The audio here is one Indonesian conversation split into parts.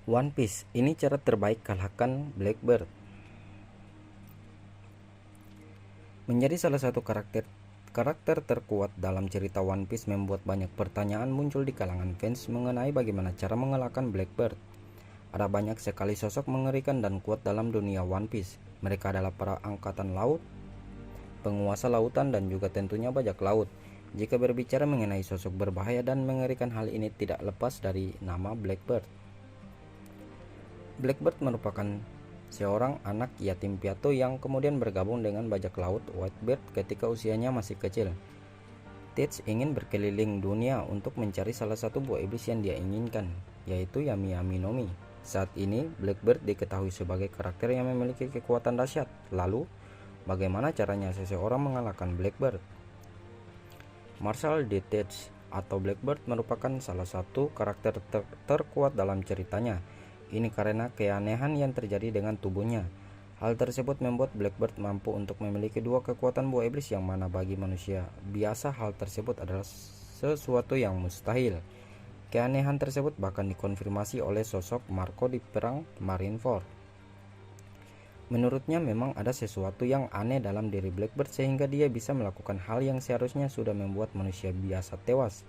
One Piece, ini cara terbaik kalahkan Blackbird. Menjadi salah satu karakter terkuat dalam cerita One Piece membuat banyak pertanyaan muncul di kalangan fans mengenai bagaimana cara mengalahkan Blackbird. Ada banyak sekali sosok mengerikan dan kuat dalam dunia One Piece. Mereka adalah para angkatan laut, penguasa lautan, dan juga tentunya bajak laut. Jika berbicara mengenai sosok berbahaya dan mengerikan, hal ini tidak lepas dari nama Blackbird. Blackbird merupakan seorang anak yatim piatu yang kemudian bergabung dengan bajak laut Whitebeard ketika usianya masih kecil. Teach ingin berkeliling dunia untuk mencari salah satu buah iblis yang dia inginkan, yaitu Yami Yami no Mi. Saat ini, Blackbird diketahui sebagai karakter yang memiliki kekuatan dahsyat. Lalu, bagaimana caranya seseorang mengalahkan Blackbird? Marshall D. Teach atau Blackbird merupakan salah satu karakter terkuat dalam ceritanya. Ini karena keanehan yang terjadi dengan tubuhnya. Hal tersebut membuat Blackbird mampu untuk memiliki dua kekuatan buah iblis yang mana bagi manusia biasa hal tersebut adalah sesuatu yang mustahil. Keanehan tersebut bahkan dikonfirmasi oleh sosok Marco di perang Marineford. Menurutnya memang ada sesuatu yang aneh dalam diri Blackbird sehingga dia bisa melakukan hal yang seharusnya sudah membuat manusia biasa tewas.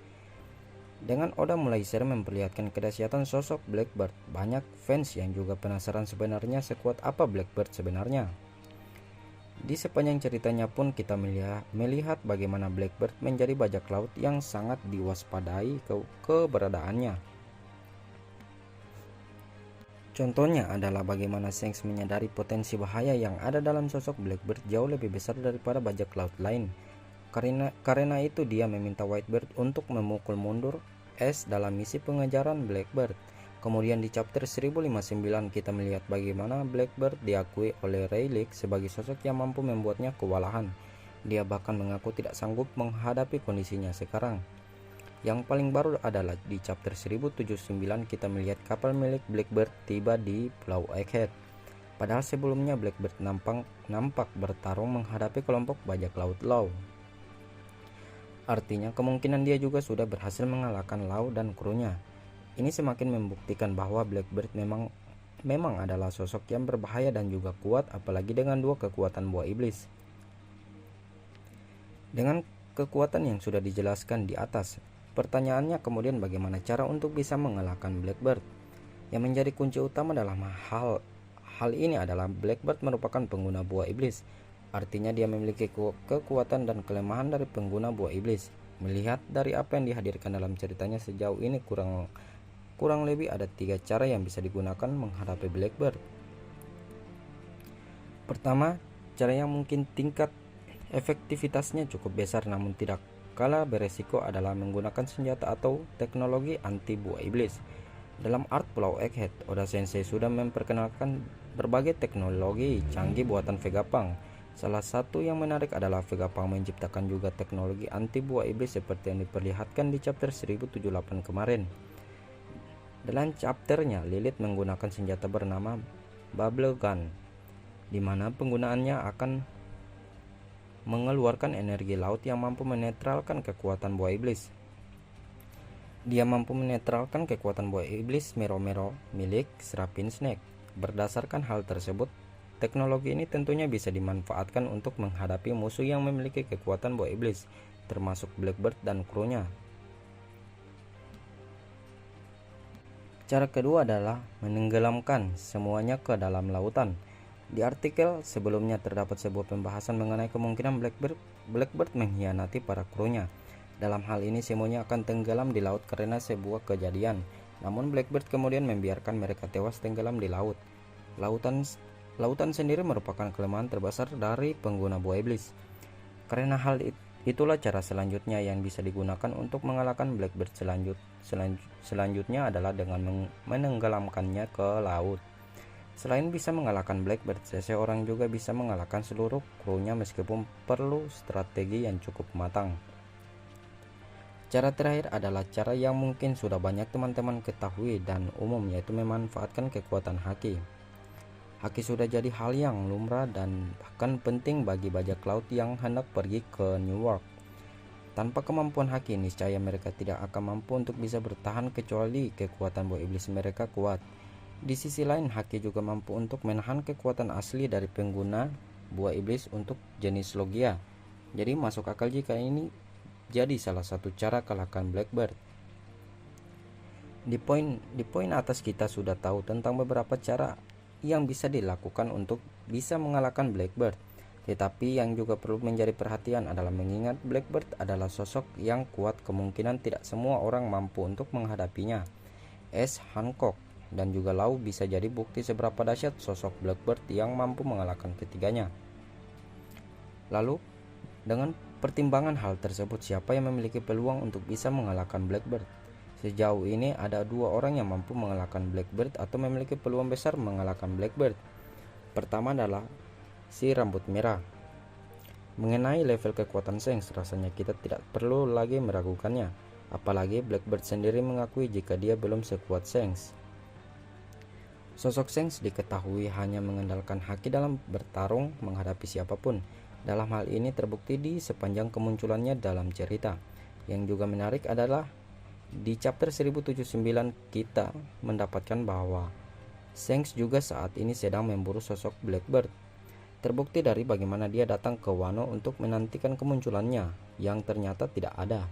Dengan Oda mulai sering memperlihatkan kedahsyatan sosok Blackbird, banyak fans yang juga penasaran sebenarnya sekuat apa Blackbird sebenarnya. Di sepanjang ceritanya pun kita melihat bagaimana Blackbird menjadi bajak laut yang sangat diwaspadai keberadaannya. Contohnya adalah bagaimana Shanks menyadari potensi bahaya yang ada dalam sosok Blackbird jauh lebih besar daripada bajak laut lain. Karena itu dia meminta Whitebeard untuk memukul mundur Ace dalam misi pengejaran Blackbird. Kemudian di chapter 1059 kita melihat bagaimana Blackbird diakui oleh Rayleigh sebagai sosok yang mampu membuatnya kewalahan. Dia bahkan mengaku tidak sanggup menghadapi kondisinya sekarang. Yang paling baru adalah di chapter 1079 kita melihat kapal milik Blackbird tiba di Pulau Egghead. Padahal sebelumnya Blackbird nampak bertarung menghadapi kelompok bajak laut Law. Artinya kemungkinan dia juga sudah berhasil mengalahkan Law dan krunya. Ini semakin membuktikan bahwa Blackbird memang adalah sosok yang berbahaya dan juga kuat, apalagi dengan dua kekuatan buah iblis. Dengan kekuatan yang sudah dijelaskan di atas, pertanyaannya kemudian bagaimana cara untuk bisa mengalahkan Blackbird? Yang menjadi kunci utama dalam hal ini adalah Blackbird merupakan pengguna buah iblis. Artinya dia memiliki kekuatan dan kelemahan dari pengguna buah iblis. Melihat dari apa yang dihadirkan dalam ceritanya sejauh ini kurang lebih ada 3 cara yang bisa digunakan menghadapi Blackbird. Pertama, cara yang mungkin tingkat efektivitasnya cukup besar namun tidak kalah beresiko adalah menggunakan senjata atau teknologi anti buah iblis. Dalam art Pulau Egghead, Oda Sensei sudah memperkenalkan berbagai teknologi canggih buatan Vegapunk. Salah satu yang menarik adalah Vegapunk menciptakan juga teknologi anti buah iblis seperti yang diperlihatkan di chapter 1078 kemarin. Dalam chapternya, Lilith menggunakan senjata bernama Bubble Gun, di mana penggunaannya akan mengeluarkan energi laut yang mampu menetralkan kekuatan buah iblis. Dia mampu menetralkan kekuatan buah iblis Mero-Mero milik Seraphim Snake. Berdasarkan hal tersebut, teknologi ini tentunya bisa dimanfaatkan untuk menghadapi musuh yang memiliki kekuatan buah iblis, termasuk Blackbird dan krunya. Cara kedua adalah menenggelamkan semuanya ke dalam lautan. Di artikel sebelumnya terdapat sebuah pembahasan mengenai kemungkinan Blackbird mengkhianati para krunya. Dalam hal ini semuanya akan tenggelam di laut karena sebuah kejadian. Namun Blackbird kemudian membiarkan mereka tewas tenggelam di laut. Lautan sendiri merupakan kelemahan terbesar dari pengguna buah iblis. Karena hal itulah cara selanjutnya yang bisa digunakan untuk mengalahkan Blackbird selanjutnya adalah dengan menenggelamkannya ke laut. Selain bisa mengalahkan Blackbird, seseorang juga bisa mengalahkan seluruh krunya meskipun perlu strategi yang cukup matang. Cara terakhir adalah cara yang mungkin sudah banyak teman-teman ketahui dan umum, yaitu memanfaatkan kekuatan haki. Haki sudah jadi hal yang lumrah dan bahkan penting bagi bajak laut yang hendak pergi ke New York. Tanpa kemampuan Haki, niscaya mereka tidak akan mampu untuk bisa bertahan kecuali kekuatan buah iblis mereka kuat. Di sisi lain, Haki juga mampu untuk menahan kekuatan asli dari pengguna buah iblis untuk jenis Logia. Jadi masuk akal jika ini jadi salah satu cara kalahkan Blackbird. Di poin atas kita sudah tahu tentang beberapa cara yang bisa dilakukan untuk bisa mengalahkan Blackbird. Tetapi yang juga perlu menjadi perhatian adalah mengingat Blackbird adalah sosok yang kuat, kemungkinan tidak semua orang mampu untuk menghadapinya. S. Hancock dan juga Lau bisa jadi bukti seberapa dahsyat sosok Blackbird yang mampu mengalahkan ketiganya. Lalu, dengan pertimbangan hal tersebut, siapa yang memiliki peluang untuk bisa mengalahkan Blackbird? Sejauh ini ada 2 orang yang mampu mengalahkan Blackbird atau memiliki peluang besar mengalahkan Blackbird. Pertama adalah si rambut merah. Mengenai level kekuatan Shanks, rasanya kita tidak perlu lagi meragukannya. Apalagi Blackbird sendiri mengakui jika dia belum sekuat Shanks. Sosok Shanks diketahui hanya mengandalkan haki dalam bertarung menghadapi siapapun. Dalam hal ini terbukti di sepanjang kemunculannya dalam cerita. Yang juga menarik adalah di chapter 1079 kita mendapatkan bahwa Shanks juga saat ini sedang memburu sosok Blackbird. Terbukti dari bagaimana dia datang ke Wano untuk menantikan kemunculannya yang ternyata tidak ada.